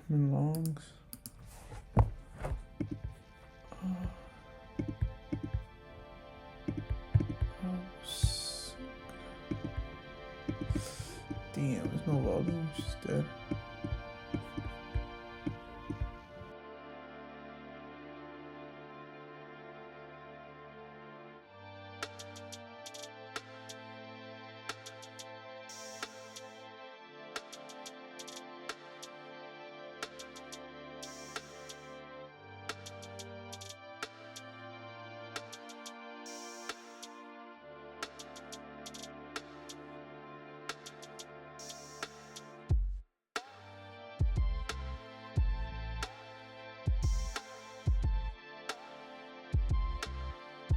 I'm in longs. Damn, there's no volume. It's just dead.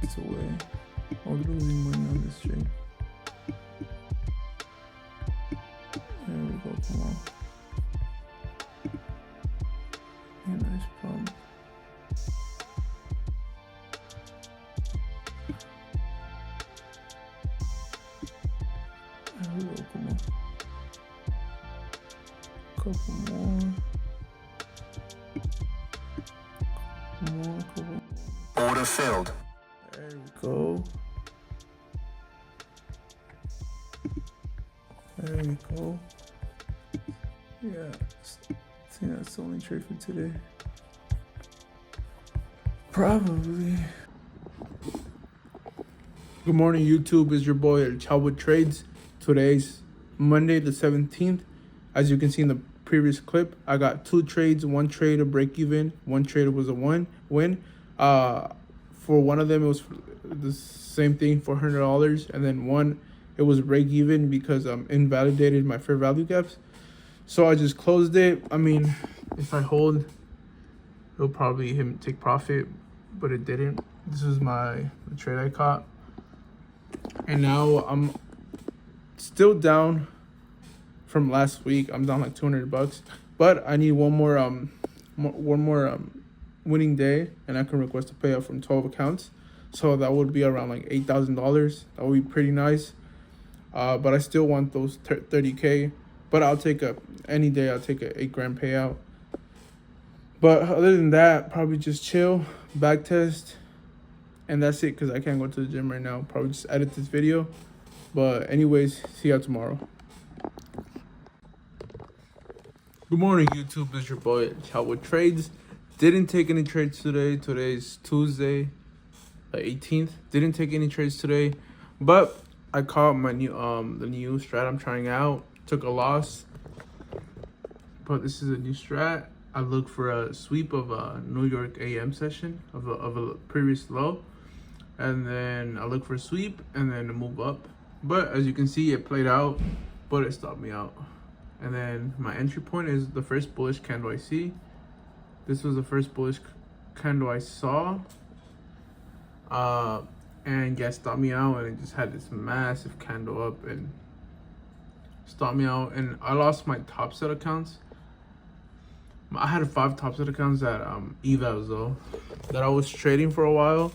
It's away. I'll be losing money on this trade. There we go, come on. Yeah, nice pump. There we go, come on. Couple more. Couple. Order filled. There we go. There we go. Yeah, I think that's the only trade for today. Probably. Good morning, YouTube. It's your boy El Chao with Trades. Today's Monday the 17th. As you can see in the previous clip, I got 2 trades. One trade a break even. One trade was a win. For one of them, it was the same thing, $400, and then one, it was break even because invalidated my fair value gaps. So I just closed it. I mean, if I hold, it'll probably take profit, but it didn't. This is the trade I caught, and now I'm still down from last week. I'm down like $200, but I need one more winning day, and I can request a payout from 12 accounts. So that would be around like $8,000. That would be pretty nice. But I still want those 30K. But I'll take any day. I'll take a $8,000 payout. But other than that, probably just chill, back test, and that's it. Because I can't go to the gym right now. Probably just edit this video. But anyways, see y'all tomorrow. Good morning, YouTube. This is your boy Chao with Trades. Didn't take any trades today. Today's Tuesday, the 18th. Didn't take any trades today, but I caught my new the new strat I'm trying out. Took a loss, but this is a new strat. I look for a sweep of a New York AM session of a previous low, and then I look for a sweep and then a move up. But as you can see, it played out, but it stopped me out. And then my entry point is the first bullish candle I see. This was the first bullish candle I saw. And yeah, stopped me out, and it just had this massive candle up and stopped me out. And I lost my top set accounts. I had 5 top set accounts that evals though, that I was trading for a while.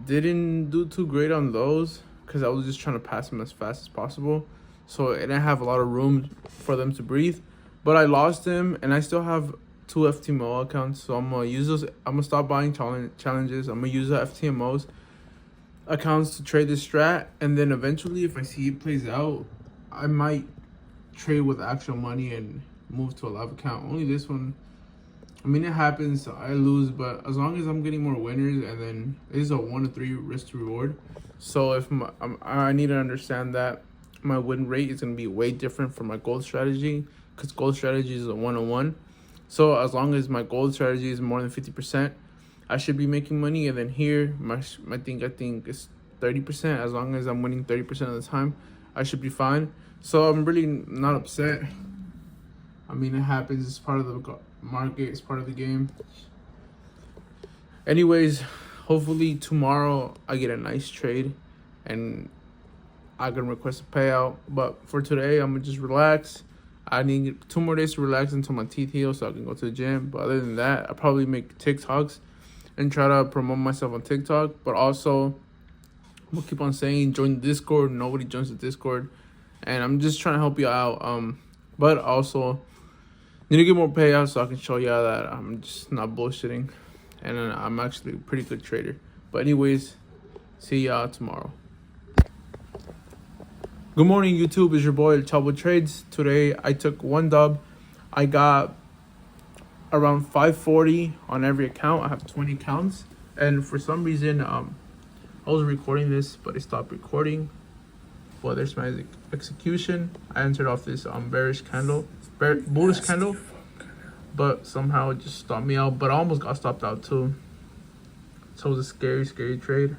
Didn't do too great on those because I was just trying to pass them as fast as possible. So it didn't have a lot of room for them to breathe. But I lost them, and I still have 2 FTMO accounts, so I'm gonna use those. I'm gonna stop buying challenges. I'm gonna use the FTMOs accounts to trade this strat, and then eventually, if I see it plays out, I might trade with actual money and move to a live account. Only this one, I mean, it happens, I lose, but as long as I'm getting more winners, and then it is a 1 to 3 risk to reward. So if I need to understand that my win rate is gonna be way different from my gold strategy, because gold strategy is a 1-on-1. So as long as my gold strategy is more than 50%, I should be making money. And then here, I think is 30%. As long as I'm winning 30% of the time, I should be fine. So I'm really not upset. I mean, it happens. It's part of the market. It's part of the game. Anyways, hopefully tomorrow I get a nice trade and I can request a payout. But for today, I'm gonna just relax. I need 2 more days to relax until my teeth heal so I can go to the gym. But other than that, I probably make TikToks and try to promote myself on TikTok. But also, we'll keep on saying, join the Discord. Nobody joins the Discord. And I'm just trying to help you out. But also, Need to get more payouts so I can show y'all that I'm just not bullshitting, and I'm actually a pretty good trader. But anyways, see y'all tomorrow. Good morning, YouTube. It's your boy Chavo Trades. Today I took one dub. I got around 540 on every account. I have 20 accounts, and for some reason I was recording this, but it stopped recording. Well, there's my execution. I entered off this bullish candle, but somehow it just stopped me out. But I almost got stopped out too. So it was a scary trade.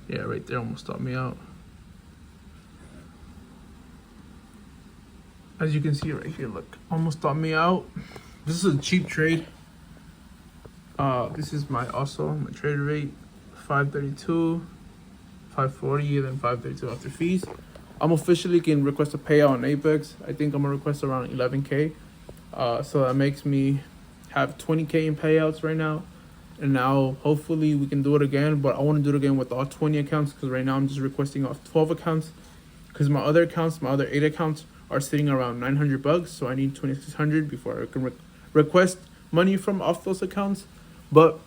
Yeah, right there almost stopped me out. As you can see right here, look, almost stopped me out. This is a cheap trade. This is my trade rate, 532, 540, and then 532 after fees. I'm officially can request a payout on Apex. I think I'm gonna request around 11K. So that makes me have 20K in payouts right now. And now hopefully we can do it again, but I want to do it again with all 20 accounts, because right now I'm just requesting off 12 accounts, because my other 8 accounts are sitting around 900 bucks. So I need 2,600 before I can request money from off those accounts. But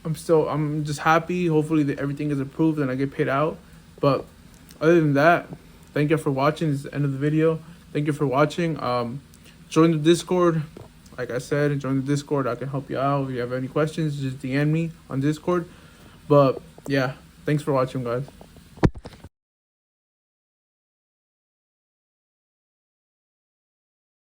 I'm just happy. Hopefully that everything is approved and I get paid out. But other than that, thank you for watching. This is the end of the video. Thank you for watching. Join the Discord. Like I said, join the Discord. I can help you out. If you have any questions, just DM me on Discord. But yeah, thanks for watching, guys.